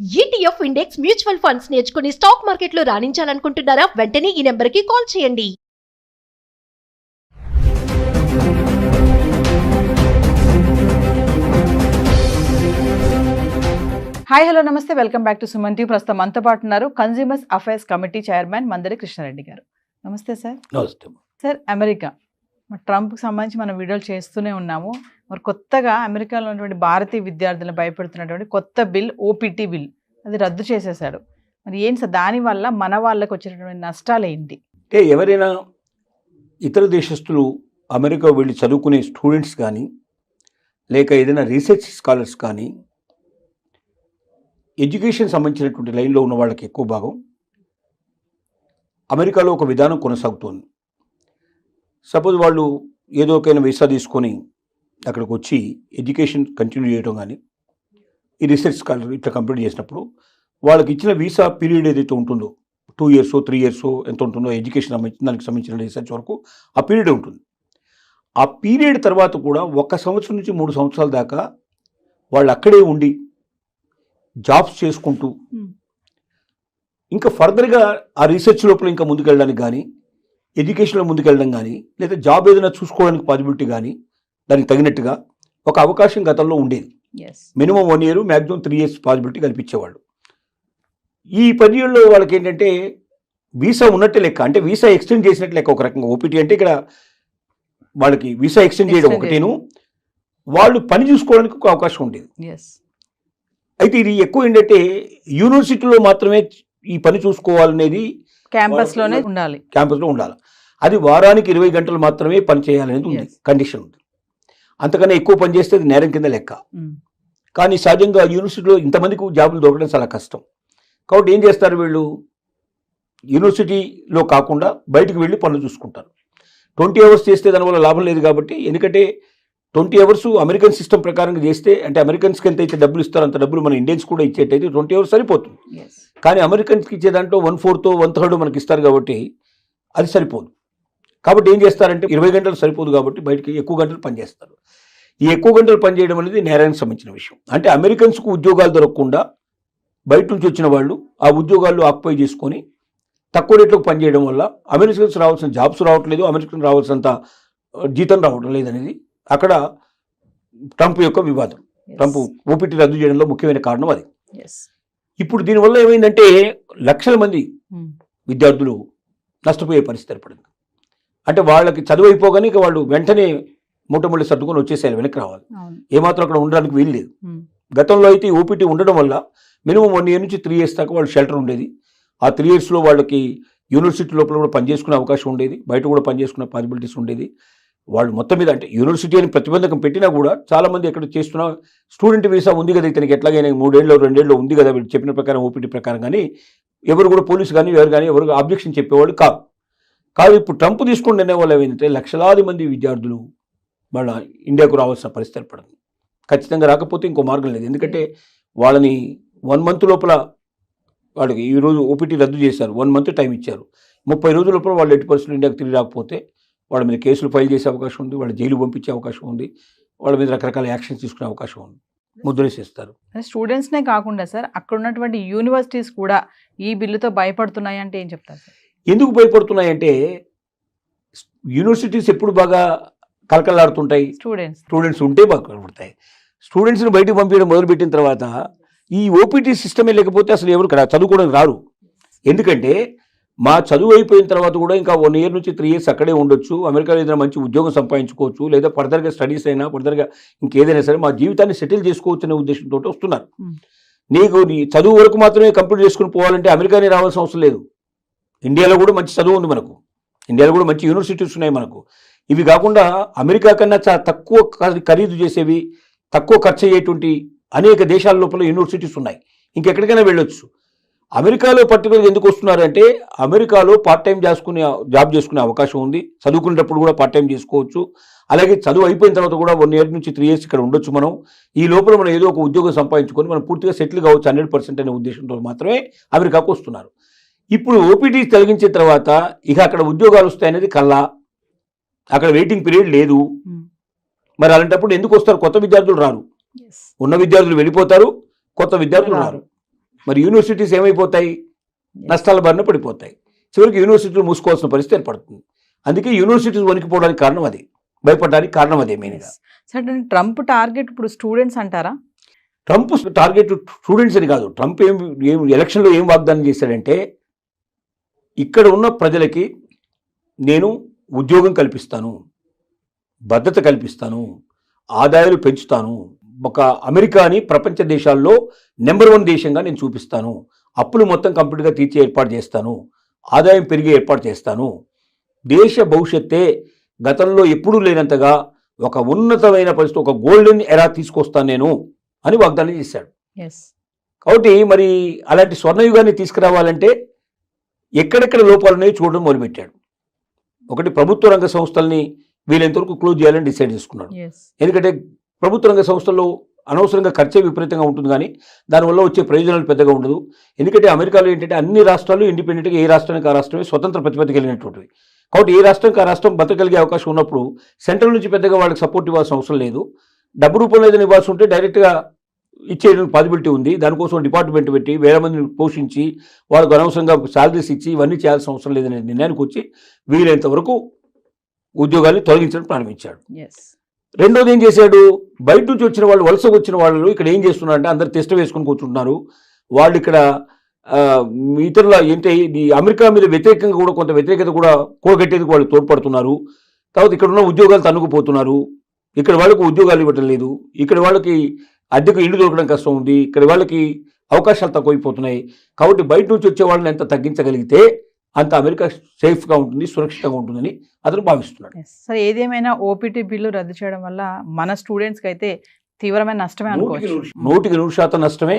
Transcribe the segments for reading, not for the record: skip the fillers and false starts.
ETF index mutual funds నేర్చుకుని stock మార్కెట్లో రాణించాలనుకుంటున్నారా? వెంటనే ఈ నెంబర్కి కాల్ చేయండి. హాయ్ హలో నమస్తే, welcome back to Suman TV. ప్రస్తుతం మనతో పాటు ఉన్నారు consumers affairs committee chairman Mandari Krishna Reddy గారు. నమస్తే సార్. నమస్తే. సార్, అమెరికా ట్రంప్కి సంబంధించి మనం వీడియోలు చేస్తూనే ఉన్నాము. మరి కొత్తగా అమెరికాలో ఉన్నటువంటి భారతీయ విద్యార్థులను భయపెడుతున్నటువంటి కొత్త బిల్, ఓపీటీ బిల్, అది రద్దు చేసేశాడు. మరి ఏంటి సార్, దానివల్ల మన వాళ్ళకి వచ్చేటటువంటి నష్టాలు ఏంటి? అంటే ఎవరైనా ఇతర దేశస్తులు అమెరికా వెళ్ళి చదువుకునే స్టూడెంట్స్ కానీ, లేక ఏదైనా రీసెర్చ్ స్కాలర్స్ కానీ, ఎడ్యుకేషన్ సంబంధించినటువంటి లైన్లో ఉన్న వాళ్ళకి ఎక్కువ భాగం అమెరికాలో ఒక విధానం కొనసాగుతోంది. సపోజ్ వాళ్ళు ఏదో ఒకైనా వీసా తీసుకొని అక్కడికి వచ్చి ఎడ్యుకేషన్ కంటిన్యూ చేయడం కానీ, ఈ రీసెర్చ్ స్కాలర్ ఇట్లా కంప్లీట్ చేసినప్పుడు వాళ్ళకి ఇచ్చిన వీసా పీరియడ్ ఏదైతే ఉంటుందో 2 years 3 years ఎంత ఉంటుందో ఎడ్యుకేషన్ దానికి సంబంధించిన రీసెర్చ్ వరకు ఆ పీరియడ్ ఉంటుంది. ఆ పీరియడ్ తర్వాత కూడా 1 సంవత్సరం నుంచి 3 సంవత్సరాల దాకా వాళ్ళు అక్కడే ఉండి జాబ్స్ చేసుకుంటూ ఇంకా ఫర్దర్గా ఆ రీసెర్చ్ లోపల ఇంకా ముందుకెళ్ళడానికి కానీ, ఎడ్యుకేషన్లో ముందుకెళ్ళడం కానీ, లేదా జాబ్ ఏదైనా చూసుకోవడానికి పాసిబిలిటీ కానీ దానికి తగినట్టుగా ఒక అవకాశం గతంలో ఉండేది. Minimum 1 year, maximum 3 years possibility కల్పించేవాళ్ళు. ఈ పర్యాయంలో వాళ్ళకి ఏంటంటే వీసా ఉన్నట్టే లెక్క, అంటే వీసా ఎక్స్టెండ్ చేసినట్టు లెక్క. ఒక రకంగా ఓపీటీ అంటే ఇక్కడ వాళ్ళకి వీసా ఎక్స్టెండ్ చేయడం ఒకటేను, వాళ్ళు పని చూసుకోవడానికి ఒక అవకాశం ఉండేది. అయితే ఇది ఎక్కువ ఏంటంటే యూనివర్సిటీలో మాత్రమే ఈ పని చూసుకోవాలనేది, క్యాంపస్లోనే ఉండాలి, క్యాంపస్లో ఉండాలి. అది వారానికి 20 గంటలు మాత్రమే పని చేయాలనేది ఉంది, కండిషన్ ఉంది. అంతకన్నా ఎక్కువ పని చేస్తే అది నేరం కింద లెక్క. కానీ సహజంగా యూనివర్సిటీలో ఇంతమందికి జాబులు దొరకడం చాలా కష్టం. కాబట్టి ఏం చేస్తారు వీళ్ళు, యూనివర్సిటీలో కాకుండా బయటకు వెళ్ళి పనులు చూసుకుంటారు. 20 hours చేస్తే దానివల్ల లాభం లేదు కాబట్టి, ఎందుకంటే 20 hours అమెరికన్ సిస్టమ్ ప్రకారంగా చేస్తే, అంటే అమెరికన్స్కి ఎంత అయితే డబ్బులు ఇస్తారో అంత డబ్బులు మన ఇండియన్స్ కూడా ఇచ్చేటైతే 20 hours సరిపోతుంది. కానీ అమెరికన్స్కి ఇచ్చే దాంట్లో 1/4 1/3 మనకి ఇస్తారు కాబట్టి అది సరిపోదు. కాబట్టి ఏం చేస్తారంటే 20 గంటలు సరిపోదు కాబట్టి బయటకి ఎక్కువ గంటలు పనిచేస్తారు. ఈ ఎక్కువ గంటలు పనిచేయడం అనేది నేరానికి సంబంధించిన విషయం. అంటే అమెరికన్స్కు ఉద్యోగాలు దొరకకుండా బయట నుంచి వచ్చిన వాళ్ళు ఆ ఉద్యోగాలు ఆక్యుపై చేసుకొని తక్కువ రేట్లకు పనిచేయడం వల్ల అమెరికన్స్ రావాల్సిన జాబ్స్ రావట్లేదు, అమెరికన్ రావాల్సినంత జీతం రావడం లేదనేది అక్కడ ట్రంప్ యొక్క వివాదం. ట్రంప్ ఓపీటీ రద్దు చేయడంలో ముఖ్యమైన కారణం అది. ఇప్పుడు దీనివల్ల ఏమైందంటే లక్షల మంది విద్యార్థులు నష్టపోయే పరిస్థితి ఏర్పడింది. అంటే వాళ్ళకి చదువు అయిపోగానే ఇక వాళ్ళు వెంటనే మూటముళ్ళు సర్దుకొని వచ్చేసేయాలి, వెనక్కి రావాలి. ఏమాత్రం అక్కడ ఉండడానికి వీలు లేదు. గతంలో అయితే ఓపీటీ ఉండడం వల్ల మినిమం 1 year నుంచి 3 years దాకా వాళ్ళు షెల్టర్ ఉండేది. ఆ 3 yearsలో వాళ్ళకి యూనివర్సిటీ లోపల కూడా పనిచేసుకునే అవకాశం ఉండేది, బయట కూడా పనిచేసుకునే పాసిబిలిటీస్ ఉండేది. వాళ్ళు మొత్తం మీద అంటే యూనివర్సిటీ అని ప్రతిబంధకం పెట్టినా కూడా చాలామంది ఎక్కడ చేస్తున్నా స్టూడెంట్ వీసా ఉంది కదా ఇతనికి, ఎట్లాగైనా 3 ఏళ్ళు 2 ఏళ్ళు ఉంది కదా వీళ్ళు చెప్పిన ప్రకారం ఓపీటీ ప్రకారం, కానీ ఎవరు కూడా పోలీసు కానీ ఎవరు ఆబ్జెక్షన్ చెప్పేవాళ్ళు కాదు. ఇప్పుడు ట్రంప్ తీసుకుని నిర్ణయం వల్ల ఏమైందంటే లక్షలాది మంది విద్యార్థులు వాళ్ళ ఇండియాకు రావాల్సిన పరిస్థితి ఏర్పడింది. ఖచ్చితంగా రాకపోతే ఇంకో మార్గం లేదు. ఎందుకంటే వాళ్ళని 1 month లోపల వాళ్ళకి ఈరోజు ఓపీటీ రద్దు చేశారు, 1 month టైం ఇచ్చారు. 30 రోజుల లోపల వాళ్ళు 80% ఇండియాకు తిరిగి రాకపోతే వాళ్ళ మీద కేసులు ఫైల్ చేసే అవకాశం ఉంది, వాళ్ళ జైలు పంపించే అవకాశం ఉంది, వాళ్ళ మీద రకరకాల యాక్షన్స్ తీసుకునే అవకాశం ఉంది, ముద్రేసేస్తారు. స్టూడెంట్స్నే కాకుండా సార్, అక్కడ ఉన్నటువంటి యూనివర్సిటీస్ కూడా ఈ బిల్లుతో భయపడుతున్నాయి అంటే ఏం చెప్తారు సార్? ఎందుకు భయపడుతున్నాయంటే యూనివర్సిటీస్ ఎప్పుడు బాగా కలకలాడుతుంటాయి, స్టూడెంట్స్ ఉంటే బాగా కలపడతాయి. స్టూడెంట్స్ని బయటకు పంపించడం మొదలుపెట్టిన తర్వాత ఈ ఓపీటీ సిస్టమే లేకపోతే అసలు ఎవరు చదువుకోవడానికి రారు. ఎందుకంటే మా చదువు అయిపోయిన తర్వాత కూడా ఇంకా 1 year నుంచి 3 years అక్కడే ఉండొచ్చు, అమెరికాలో ఏదైనా మంచి ఉద్యోగం సంపాదించుకోవచ్చు, లేదా ఫర్దర్గా స్టడీస్ అయినా ఫర్దర్గా ఇంకేదైనా సరే మా జీవితాన్ని సెటిల్ చేసుకోవచ్చు అనే ఉద్దేశంతో వస్తున్నారు. నీకు నీ చదువు వరకు మాత్రమే కంప్లీట్ చేసుకుని పోవాలంటే అమెరికానే రావాల్సిన అవసరం లేదు. ఇండియాలో కూడా మంచి చదువు ఉంది మనకు, ఇండియాలో కూడా మంచి యూనివర్సిటీస్ ఉన్నాయి మనకు. ఇవి కాకుండా అమెరికా కన్నా చాలా తక్కువ ఖరీదు చేసేవి, తక్కువ ఖర్చు అయ్యేటువంటి అనేక దేశాల లోపల యూనివర్సిటీస్ ఉన్నాయి, ఇంకెక్కడికైనా వెళ్ళొచ్చు. అమెరికాలో పర్టికులర్గా ఎందుకు వస్తున్నారంటే అమెరికాలో పార్ట్ టైం జాబ్ చేసుకునే అవకాశం ఉంది, చదువుకునేటప్పుడు కూడా పార్ట్ టైం చేసుకోవచ్చు. అలాగే చదువు అయిపోయిన తర్వాత కూడా 1 year నుంచి 3 years ఇక్కడ ఉండొచ్చు. మనం ఈ లోపల మనం ఏదో ఒక ఉద్యోగం సంపాదించుకొని మనం పూర్తిగా సెటిల్ కావచ్చు 100% అనే ఉద్దేశంతో మాత్రమే అమెరికాకు వస్తున్నారు. ఇప్పుడు ఓపీటీ తొలగించిన తర్వాత ఇక అక్కడ ఉద్యోగాలు వస్తాయనేది కల్లా, అక్కడ వెయిటింగ్ పీరియడ్ లేదు. మరి అలాంటప్పుడు ఎందుకు వస్తారు? కొత్త విద్యార్థులు రారు, ఉన్న విద్యార్థులు వెళ్ళిపోతారు, కొత్త విద్యార్థులు రారు. మరి యూనివర్సిటీస్ ఏమైపోతాయి? నష్టాల బారిన పడిపోతాయి. చివరికి యూనివర్సిటీలు మూసుకోవాల్సిన పరిస్థితి ఏర్పడుతుంది. అందుకే యూనివర్సిటీస్ వణికిపోవడానికి కారణం అది, భయపడడానికి కారణం అదే మెయిన్గా. సరే, ట్రంప్ టార్గెట్ ఇప్పుడు స్టూడెంట్స్ అంటారా? ట్రంప్ టార్గెట్ స్టూడెంట్స్ అని కాదు. ట్రంప్ ఏం ఎలక్షన్లో ఏం వాగ్దానం చేశాడంటే, ఇక్కడ ఉన్న ప్రజలకి నేను ఉద్యోగం కల్పిస్తాను, భద్రత కల్పిస్తాను, ఆదాయాలు పెంచుతాను, ఒక అమెరికాని ప్రపంచ దేశాల్లో నెంబర్ 1 దేశంగా నేను చూపిస్తాను, అప్పులు మొత్తం కంప్లీట్గా తీర్చే ఏర్పాటు చేస్తాను, ఆదాయం పెరిగే ఏర్పాటు చేస్తాను, దేశ భవిష్యత్తే గతంలో ఎప్పుడూ లేనంతగా ఒక ఉన్నతమైన పరిస్థితి, ఒక గోల్డెన్ ఎరా తీసుకొస్తాను నేను అని వాగ్దానం చేశాడు. కాబట్టి మరి అలాంటి స్వర్ణయుగాన్ని తీసుకురావాలంటే ఎక్కడెక్కడ లోపాలు ఉన్నాయో చూడడం మొదలుపెట్టాడు. ఒకటి, ప్రభుత్వ రంగ సంస్థల్ని వీలైనంతవరకు క్లోజ్ చేయాలని డిసైడ్ చేసుకున్నాడు. ఎందుకంటే ప్రభుత్వ రంగ సంస్థల్లో అనవసరంగా ఖర్చే విపరీతంగా ఉంటుంది, కానీ దానివల్ల వచ్చే ప్రయోజనాలు పెద్దగా ఉండదు. ఎందుకంటే అమెరికాలో ఏంటంటే అన్ని రాష్ట్రాలు ఇండిపెండెంట్గా ఏ రాష్ట్రానికి ఆ రాష్ట్రమే స్వతంత్ర ప్రతిపత్తి కలిగినటువంటివి. కాబట్టి ఏ రాష్ట్రానికి ఆ రాష్ట్రం బతకగలిగే అవకాశం ఉన్నప్పుడు సెంట్రల్ నుంచి పెద్దగా వాళ్ళకి సపోర్ట్ ఇవ్వాల్సిన అవసరం లేదు. డబ్బు రూపంలో ఏదైనా ఇవ్వాల్సి ఉంటే డైరెక్ట్గా ఇచ్చేయడానికి పాసిబిలిటీ ఉంది. దానికోసం డిపార్ట్మెంట్ పెట్టి వేల మందిని పోషించి వాళ్ళకు అనవసరంగా శాలరీస్ ఇచ్చి ఇవన్నీ చేయాల్సిన అవసరం లేదనే నిర్ణయానికి వచ్చి వీలైనంత వరకు ఉద్యోగాన్ని తొలగించడం ప్రారంభించాడు. రెండోది ఏం చేశాడు, బయట నుంచి వచ్చిన వాళ్ళు, వలస వచ్చిన వాళ్ళు ఇక్కడ ఏం చేస్తున్నారంటే అందరు టెస్ట్ వేసుకొని కూర్చుంటున్నారు. వాళ్ళు ఇక్కడ ఇతరుల ఏంటి ఈ అమెరికా మీద వ్యతిరేకంగా కూడా కొంత వ్యతిరేకత కూడా కూడగట్టేందుకు వాళ్ళు తోడ్పడుతున్నారు. తర్వాత ఇక్కడ ఉన్న ఉద్యోగాలు తన్నుకుపోతున్నారు. ఇక్కడ వాళ్ళకు ఉద్యోగాలు ఇవ్వటం లేదు. ఇక్కడ వాళ్ళకి అద్దెకు ఇల్లు దొరకడం కష్టం ఉంది. ఇక్కడ వాళ్ళకి అవకాశాలు తక్కువైపోతున్నాయి. కాబట్టి బయట నుంచి వచ్చే వాళ్ళని ఎంత తగ్గించగలిగితే అంత అమెరికా సేఫ్గా ఉంటుంది, సురక్షితంగా ఉంటుందని అతను భావిస్తున్నాడు. సరే, ఏదేమైనా ఓపీటీ బిల్లు రద్దు చేయడం వల్ల మన స్టూడెంట్స్కి అయితే తీవ్రమైన నష్టమే అనుకోవచ్చు. 100% నష్టమే.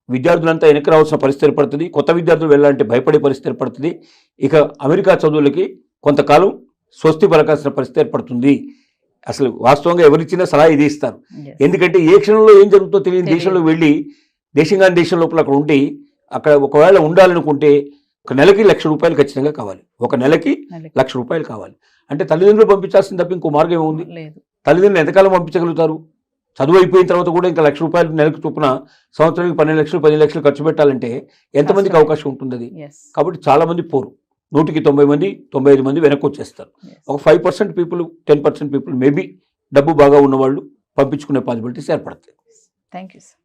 విద్యార్థులంతా వెనక్కి రావాల్సిన పరిస్థితి ఏర్పడుతుంది. కొత్త విద్యార్థులు వెళ్ళాలంటే భయపడే పరిస్థితి ఏర్పడుతుంది. ఇక అమెరికా చదువులకి కొంతకాలం స్వస్తి పలకాల్సిన పరిస్థితి ఏర్పడుతుంది. అసలు వాస్తవంగా ఎవరిచ్చినా సలహా ఇది ఇస్తారు. ఎందుకంటే ఏ క్షణంలో ఏం జరుగుతుందో తెలియని దేశంలో వెళ్ళి దేశంగాని దేశం లోపల అక్కడ ఉండి అక్కడ ఒకవేళ ఉండాలనుకుంటే ఒక నెలకి ₹1,00,000 ఖచ్చితంగా కావాలి. ఒక నెలకి ₹1,00,000 కావాలి. అంటే తల్లిదండ్రులు పంపించాల్సింది తప్ప ఇంకో మార్గం ఏముంది? తల్లిదండ్రులు ఎంతకాలం పంపించగలుగుతారు? చదువు అయిపోయిన తర్వాత కూడా ఇంకా ₹1,00,000 నెలకు చొప్పున సంవత్సరానికి 12 లక్షలు 15 లక్షలు ఖర్చు పెట్టాలంటే ఎంతమందికి అవకాశం ఉంటుంది అది? కాబట్టి చాలా మంది పోరు. 100కి 90 మంది 95 మంది వెనక్కి వచ్చేస్తారు. ఒక 5% పీపుల్ 10% పీపుల్ మేబీ డబ్బు బాగా ఉన్నవాళ్ళు పంపించుకునే పాసిబిలిటీస్ ఏర్పడతాయి. Thank you sir.